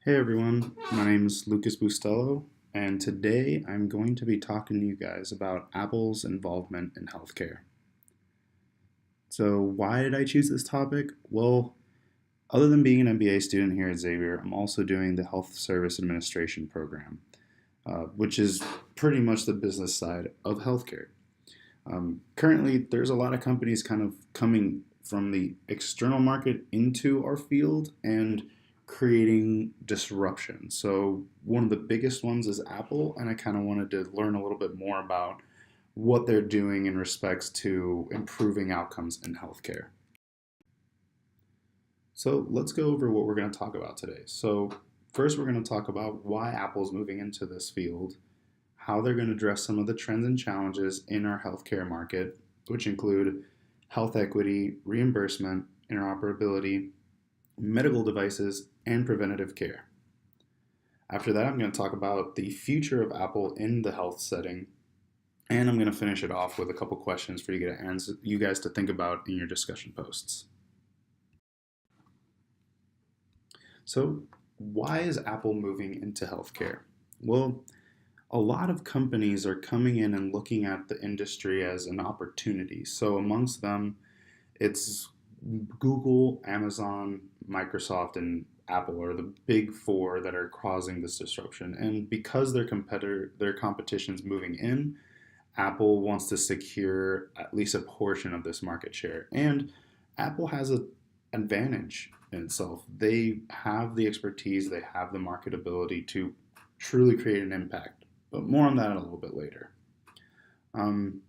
Hey everyone, my name is Lucas Bustello, and today I'm going to be talking to you guys about Apple's involvement in healthcare. So, why did I choose this topic? Well, other than being an MBA student here at Xavier, I'm also doing the Health Service Administration program, which is pretty much the business side of healthcare. Currently, there's a lot of companies kind of coming from the external market into our field and creating disruption. So, one of the biggest ones is Apple, and I kind of wanted to learn a little bit more about what they're doing in respects to improving outcomes in healthcare. So, let's go over what we're going to talk about today. So, first, we're going to talk about why Apple's moving into this field, how they're going to address some of the trends and challenges in our healthcare market, which include health equity, reimbursement, interoperability, medical devices, and preventative care. After that, I'm going to talk about the future of Apple in the health setting, and I'm going to finish it off with a couple questions for you guys to think about in your discussion posts. So, why is Apple moving into healthcare? Well, a lot of companies are coming in and looking at the industry as an opportunity. So, amongst them, it's Google, Amazon, Microsoft, and Apple are the big four that are causing this disruption. And because their competition's moving in, Apple wants to secure at least a portion of this market share. And Apple has an advantage in itself. They have the expertise, they have the marketability to truly create an impact. But more on that a little bit later. Um,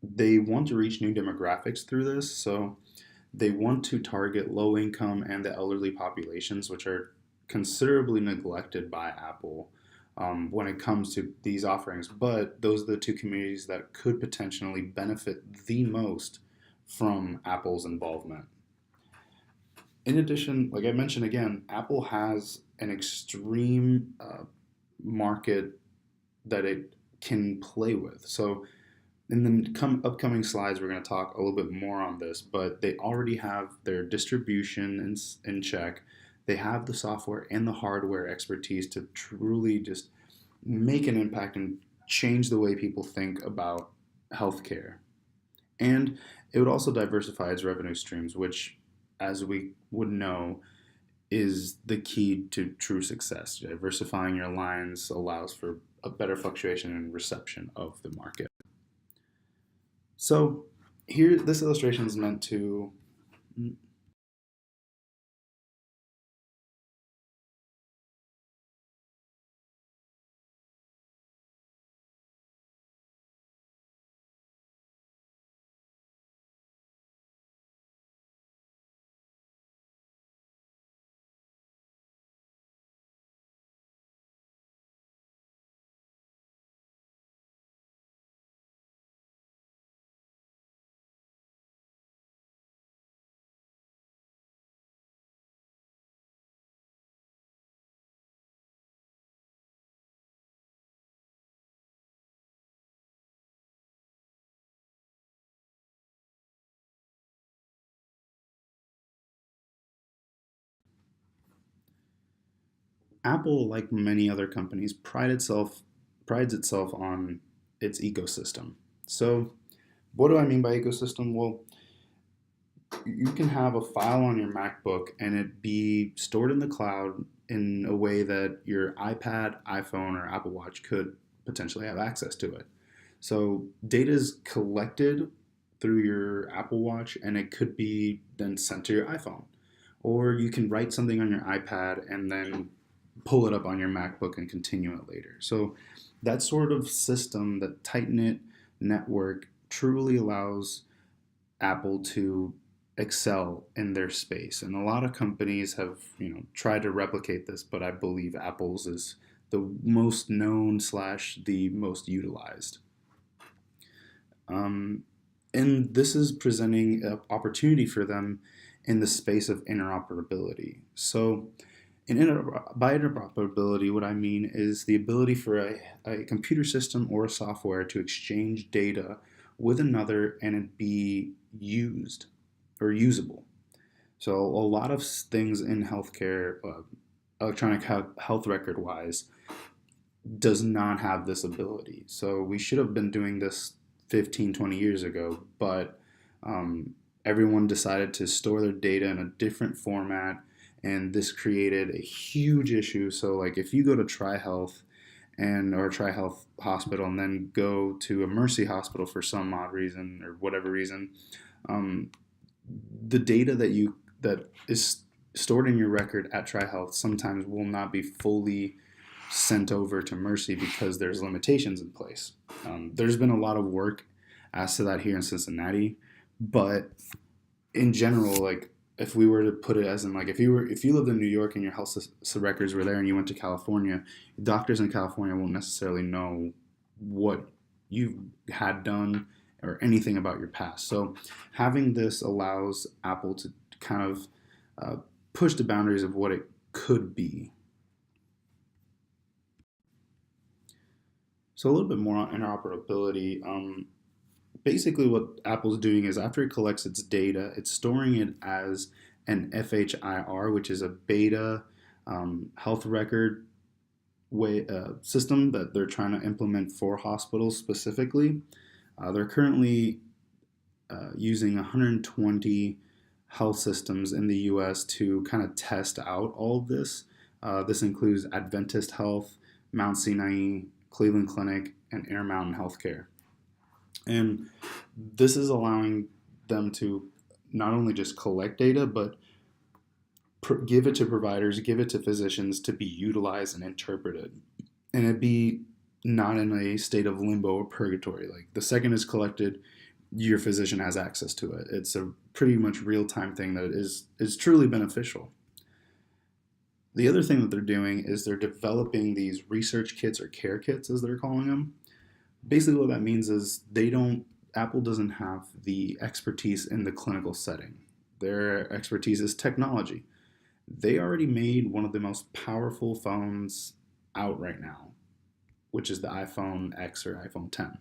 they want to reach new demographics through this, so they want to target low income and the elderly populations, which are considerably neglected by Apple when it comes to these offerings. But those are the two communities that could potentially benefit the most from Apple's involvement. In addition, like I mentioned again, Apple has an extreme market that it can play with. So in the upcoming slides, we're going to talk a little bit more on this, but they already have their distribution in check. They have the software and the hardware expertise to truly just make an impact and change the way people think about healthcare. And it would also diversify its revenue streams, which, as we would know, is the key to true success. Diversifying your lines allows for a better fluctuation and reception of the market. So here, this illustration is meant to Apple, like many other companies, prides itself on its ecosystem. So, what do I mean by ecosystem? Well, you can have a file on your MacBook and it be stored in the cloud in a way that your iPad, iPhone, or Apple Watch could potentially have access to it. So, data is collected through your Apple Watch and it could be then sent to your iPhone. Or you can write something on your iPad and then pull it up on your MacBook and continue it later. So that sort of system, that tight knit network, truly allows Apple to excel in their space. And a lot of companies have, tried to replicate this, but I believe Apple's is the most known slash the most utilized. Um, and this is presenting an opportunity for them in the space of interoperability. So by interoperability, what I mean is the ability for a computer system or a software to exchange data with another and it be used or usable. So, a lot of things in healthcare electronic health record wise does not have this ability. So we should have been doing this 15, 20 years ago, but um, everyone decided to store their data in a different format, and this created a huge issue. So, like, if you go to TriHealth or TriHealth Hospital and then go to a Mercy Hospital for some odd reason or whatever reason, um, the data that is stored in your record at TriHealth sometimes will not be fully sent over to Mercy because there's limitations in place. There's been a lot of work as to that here in Cincinnati, but in general, like if we were to put it as in like if you lived in New York and your health records were there and you went to California, doctors in California won't necessarily know what you've had done or anything about your past. So having this allows Apple to kind of uh, push the boundaries of what it could be. So a little bit more on interoperability. Basically, what Apple's doing is after it collects its data, it's storing it as an FHIR, which is a beta health record system that they're trying to implement for hospitals specifically. They're currently using 120 health systems in the US to kind of test out all of this. This includes Adventist Health, Mount Sinai, Cleveland Clinic, and Intermountain Healthcare. And this is allowing them to not only just collect data, but give it to providers, give it to physicians to be utilized and interpreted. And it be not in a state of limbo or purgatory. Like the second it's collected, your physician has access to it. It's a pretty much real time thing that is truly beneficial. The other thing that they're doing is they're developing these research kits or care kits, as they're calling them. Basically, what that means is Apple doesn't have the expertise in the clinical setting. Their expertise is technology. They already made one of the most powerful phones out right now, which is the iPhone X or iPhone 10.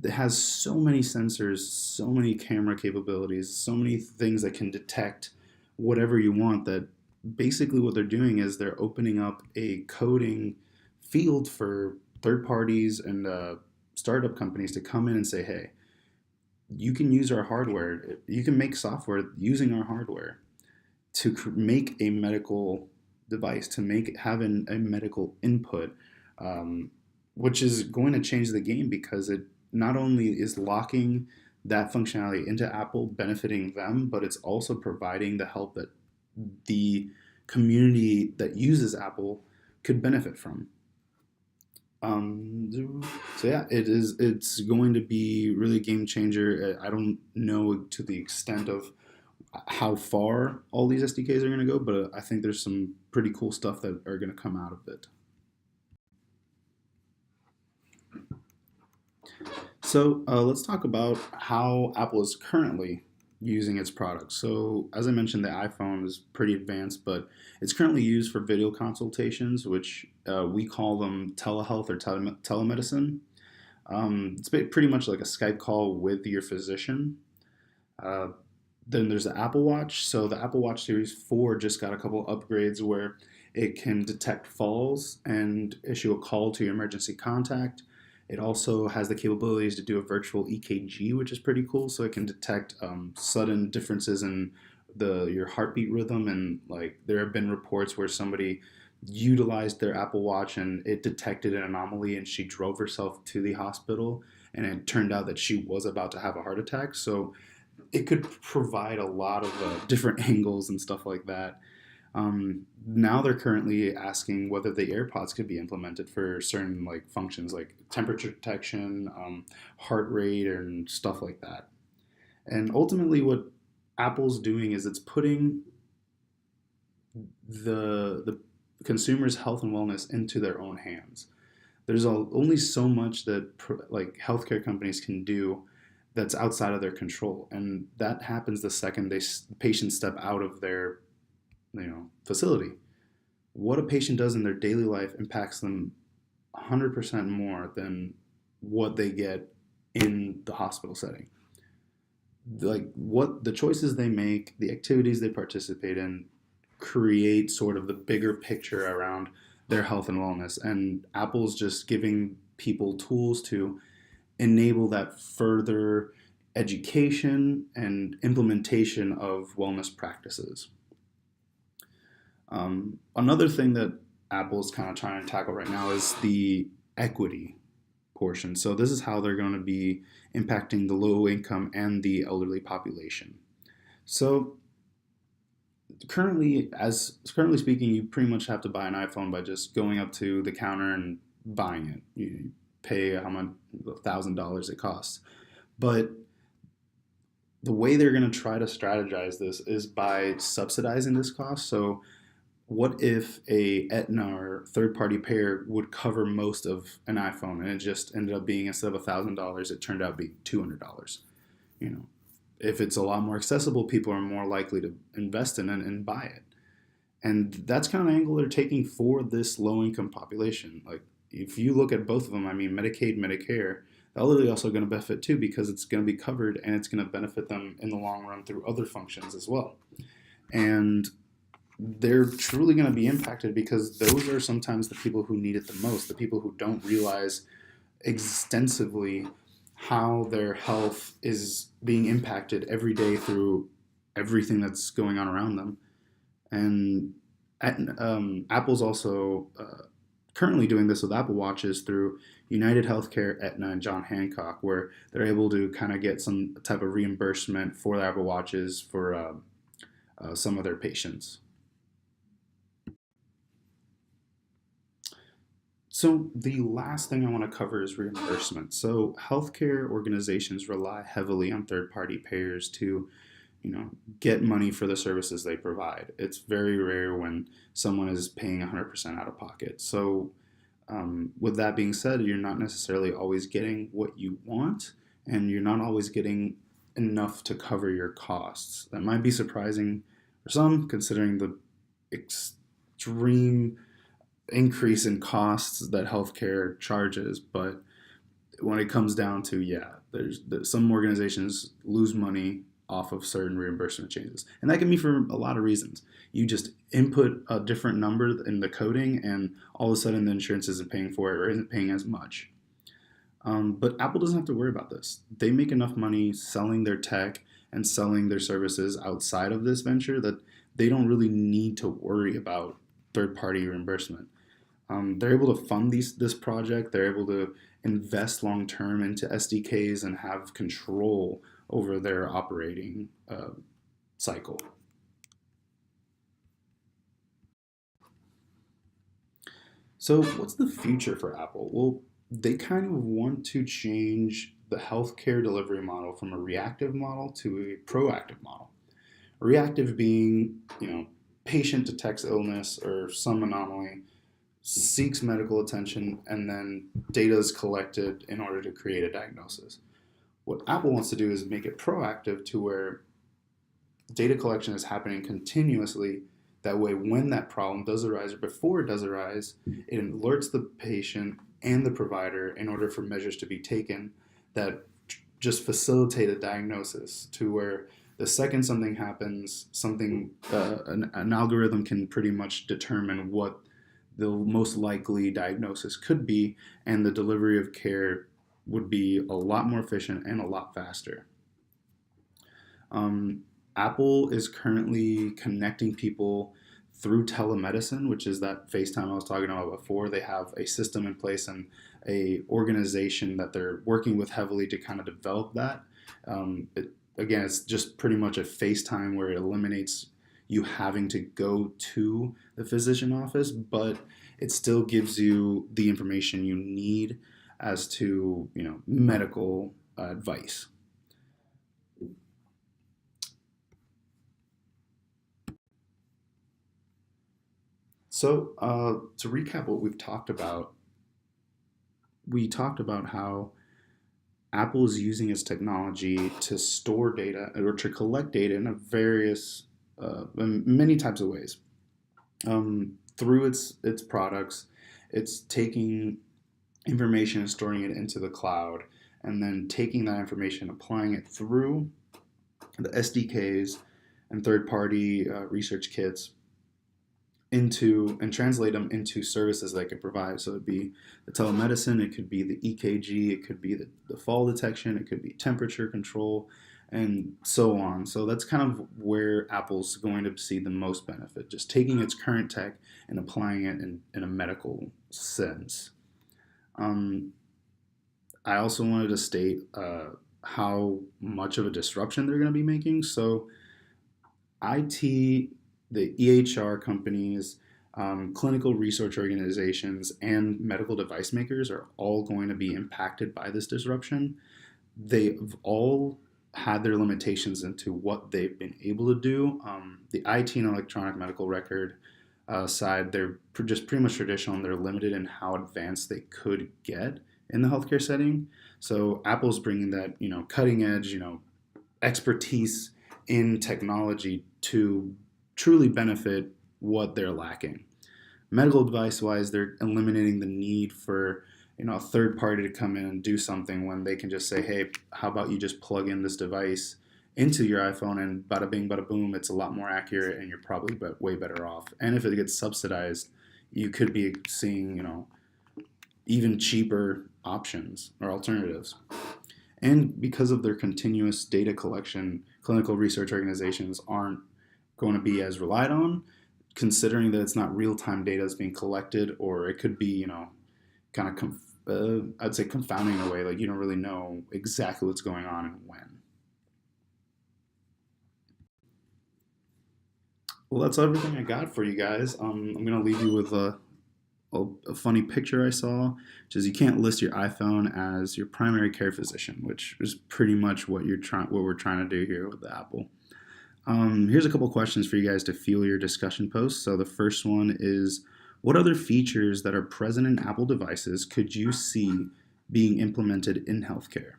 It has so many sensors, so many camera capabilities, so many things that can detect whatever you want, that basically what they're doing is they're opening up a coding field for third parties and startup companies to come in and say, hey, you can use our hardware. You can make software using our hardware to make a medical device, to have a medical input, which is going to change the game because it not only is locking that functionality into Apple, benefiting them, but it's also providing the help that the community that uses Apple could benefit from. So yeah, it's going to be really a game changer. I don't know to the extent of how far all these SDKs are going to go, but I think there's some pretty cool stuff that are going to come out of it. So let's talk about how Apple is currently using its products. So as I mentioned, the iPhone is pretty advanced, but it's currently used for video consultations, which we call them telehealth or telemedicine. It's pretty much like a Skype call with your physician. Uh, then there's the Apple Watch. So the Apple Watch Series 4 just got a couple upgrades where it can detect falls and issue a call to your emergency contact. It also has the capabilities to do a virtual EKG, which is pretty cool. So it can detect sudden differences in your heartbeat rhythm. And like there have been reports where somebody utilized their Apple Watch and it detected an anomaly and she drove herself to the hospital and it turned out that she was about to have a heart attack. So it could provide a lot of different angles and stuff like that. Now they're currently asking whether the AirPods could be implemented for certain like functions like temperature detection, heart rate, and stuff like that. And ultimately, what Apple's doing is it's putting the consumer's health and wellness into their own hands. There's only so much that like healthcare companies can do that's outside of their control, and that happens the second patients step out of their facility. What a patient does in their daily life impacts them 100% more than what they get in the hospital setting. Like what the choices they make, the activities they participate in, create sort of the bigger picture around their health and wellness. And Apple's just giving people tools to enable that further education and implementation of wellness practices. Another thing that Apple's kind of trying to tackle right now is the equity portion. So this is how they're going to be impacting the low income and the elderly population. So currently speaking, you pretty much have to buy an iPhone by just going up to the counter and buying it. You pay how much $1,000 it costs. But the way they're going to try to strategize this is by subsidizing this cost. So what if a Aetna or third party payer would cover most of an iPhone and it just ended up being, instead of $1,000, it turned out being $200? You know, if it's a lot more accessible, people are more likely to invest in it and buy it. And that's kind of the angle they're taking for this low income population. Like, if you look at both of them, I mean, Medicaid, Medicare, the elderly also going to benefit too, because it's going to be covered and it's going to benefit them in the long run through other functions as well. And they're truly going to be impacted because those are sometimes the people who need it the most, the people who don't realize extensively how their health is being impacted every day through everything that's going on around them. And Apple's also currently doing this with Apple Watches through United Healthcare, Aetna, and John Hancock, where they're able to kind of get some type of reimbursement for the Apple Watches for some of their patients. So the last thing I want to cover is reimbursement. So healthcare organizations rely heavily on third-party payers to, you know, get money for the services they provide. It's very rare when someone is paying 100% out of pocket. So with that being said, you're not necessarily always getting what you want, and you're not always getting enough to cover your costs. That might be surprising for some, considering the extreme increase in costs that healthcare charges. But when it comes down to, yeah, there's some organizations lose money off of certain reimbursement changes, and that can be for a lot of reasons. You just input a different number in the coding, and all of a sudden the insurance isn't paying for it or isn't paying as much. But Apple doesn't have to worry about this. They make enough money selling their tech and selling their services outside of this venture that they don't really need to worry about third-party reimbursement. They're able to fund this project. They're able to invest long term into SDKs and have control over their operating cycle. So, what's the future for Apple? Well, they kind of want to change the healthcare delivery model from a reactive model to a proactive model. Reactive being, patient detects illness or some anomaly, seeks medical attention, and then data is collected in order to create a diagnosis. What Apple wants to do is make it proactive, to where data collection is happening continuously. That way, when that problem does arise or before it does arise, it alerts the patient and the provider in order for measures to be taken that just facilitate a diagnosis, to where the second something happens, an algorithm can pretty much determine what the most likely diagnosis could be, and the delivery of care would be a lot more efficient and a lot faster. Apple is currently connecting people through telemedicine, which is that FaceTime I was talking about before. They have a system in place and a organization that they're working with heavily to kind of develop that. Again, it's just pretty much a FaceTime where it eliminates you having to go to the physician office, but it still gives you the information you need as to, medical advice. So to recap what we talked about how Apple is using its technology to store data or to collect data in many types of ways. Through its products, it's taking information and storing it into the cloud, and then taking that information, applying it through the SDKs and third-party research kits, into and translate them into services they could provide. So it'd be the telemedicine, it could be the EKG, it could be the fall detection, it could be temperature control, and so on. So that's kind of where Apple's going to see the most benefit, just taking its current tech and applying it in a medical sense. Um, I also wanted to state how much of a disruption they're going to be making. So IT, the EHR companies, clinical research organizations, and medical device makers are all going to be impacted by this disruption. They've all had their limitations into what they've been able to do. The IT and electronic medical record side, they're just pretty much traditional and they're limited in how advanced they could get in the healthcare setting. So Apple's bringing that, cutting edge, expertise in technology to truly benefit what they're lacking. Medical device wise, they're eliminating the need for a third party to come in and do something when they can just say, hey, how about you just plug in this device into your iPhone and bada bing, bada boom, it's a lot more accurate and you're probably way better off. And if it gets subsidized, you could be seeing, even cheaper options or alternatives. And because of their continuous data collection, clinical research organizations aren't going to be as relied on, considering that it's not real-time data that's being collected, or it could be, kind of, I'd say confounding in a way, like you don't really know exactly what's going on and when. Well, that's everything I got for you guys. I'm going to leave you with a funny picture I saw, which is you can't list your iPhone as your primary care physician, which is pretty much what we're trying to do here with the Apple. Here's a couple questions for you guys to fuel your discussion post. So the first one is, what other features that are present in Apple devices could you see being implemented in healthcare?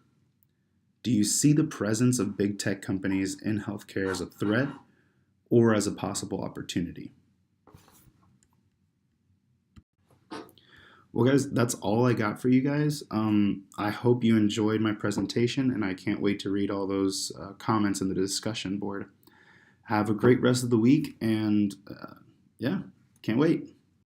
Do you see the presence of big tech companies in healthcare as a threat or as a possible opportunity? Well, guys, that's all I got for you guys. I hope you enjoyed my presentation, and I can't wait to read all those comments in the discussion board. Have a great rest of the week, and yeah, can't wait.